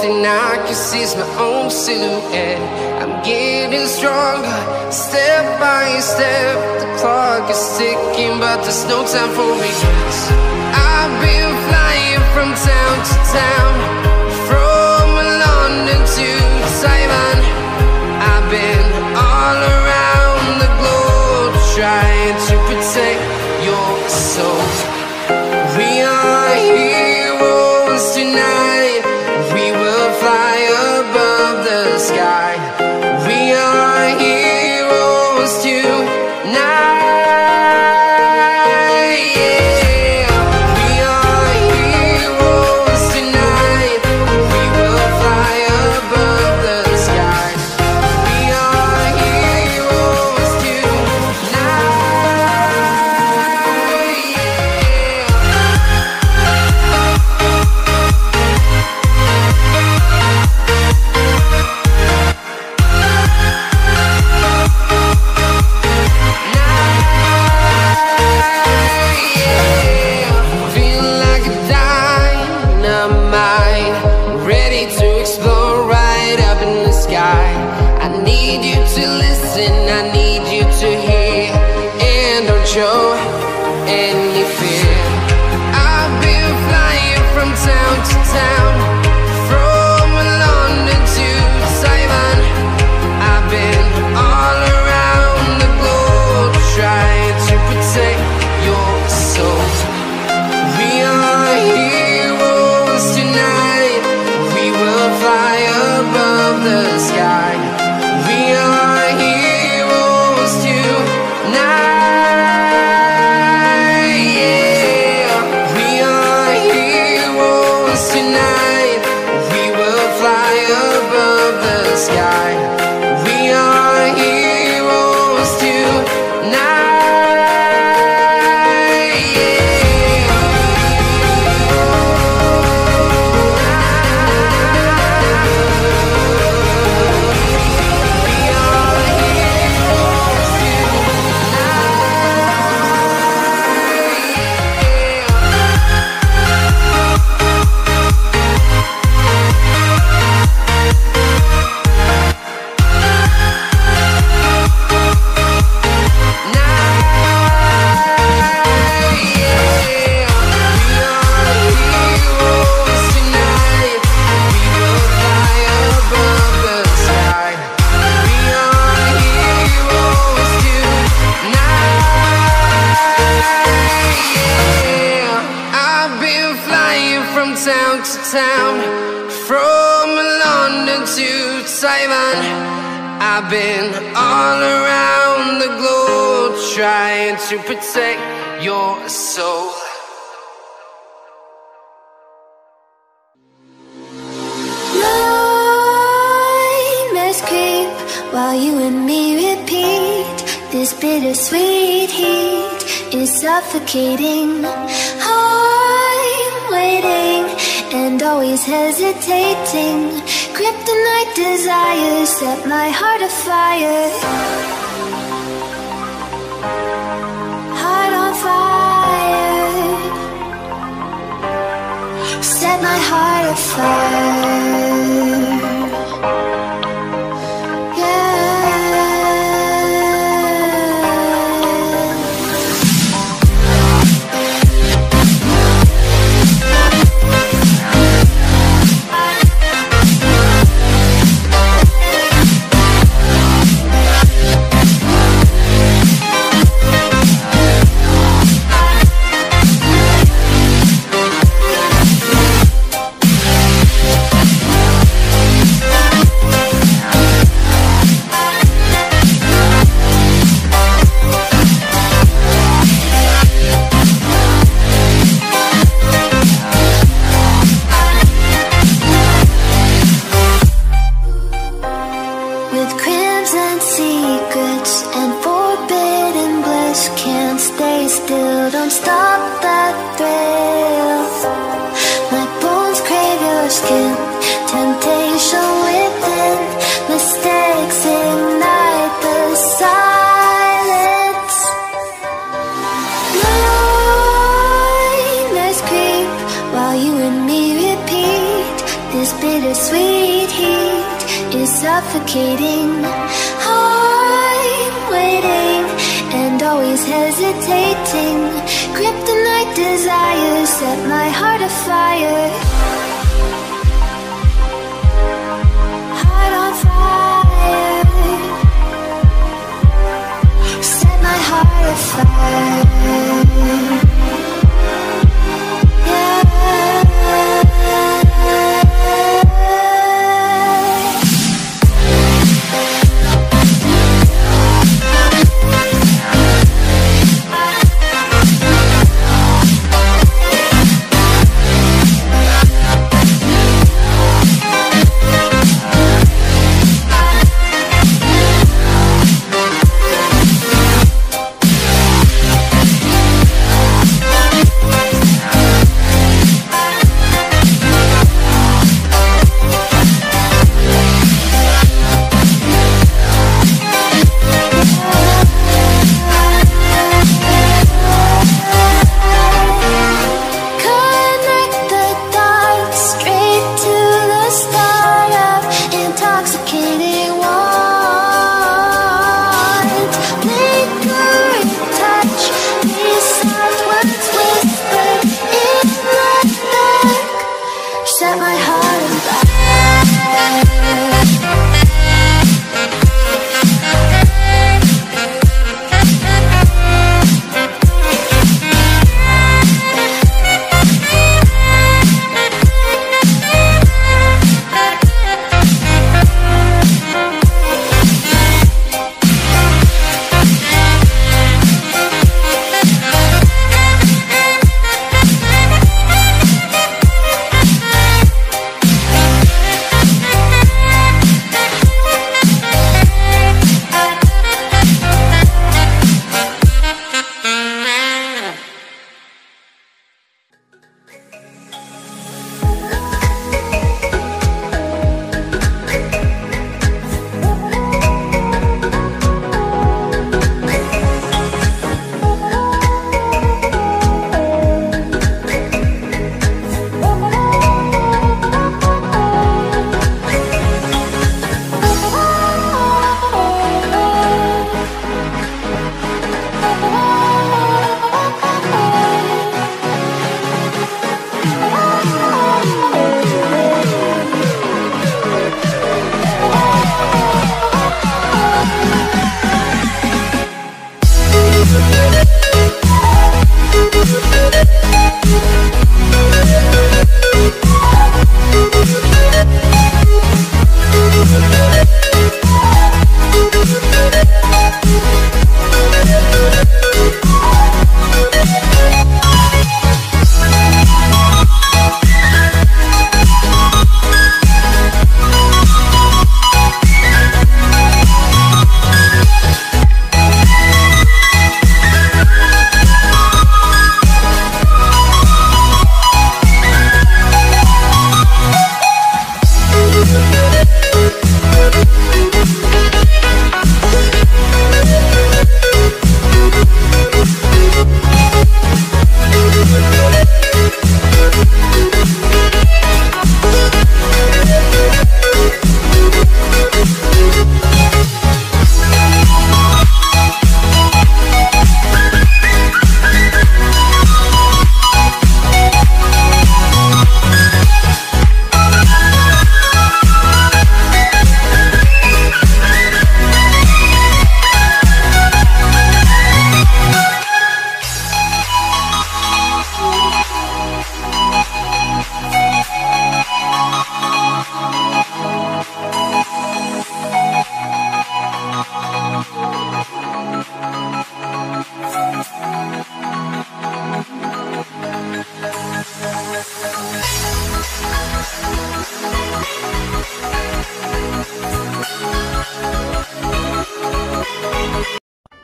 than I can see is my own silhouette. I'm getting stronger, step by step. The clock is ticking, but there's no time for regrets. I've been flying from town to town, from London to Taiwan. I've been all around the globe, trying to protect your soul. We are heroes tonight. We will fly above the sky. We are heroes tonight. Show any fear. I've been flying from town to town, from London to Taiwan. I've been all around the globe, trying to protect your soul. We are heroes tonight. We will fly above the sky. We are heroes tonight. Town to town, from London to Taiwan. I've been all around the globe, trying to protect your soul. Nightmares creep while you and me repeat. This bittersweet heat is suffocating. I'm waiting and always hesitating. Kryptonite desires set my heart afire. Heart on fire. Set my heart afire. Don't stop that thrill. My bones crave your skin. Temptation within. Mistakes ignite the silence. Nightmares creep while you and me repeat. This bittersweet suffocating. I'm waiting and always hesitating. Kryptonite desires set my heart afire. Heart on fire. Set my heart afire.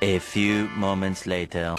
A few moments later.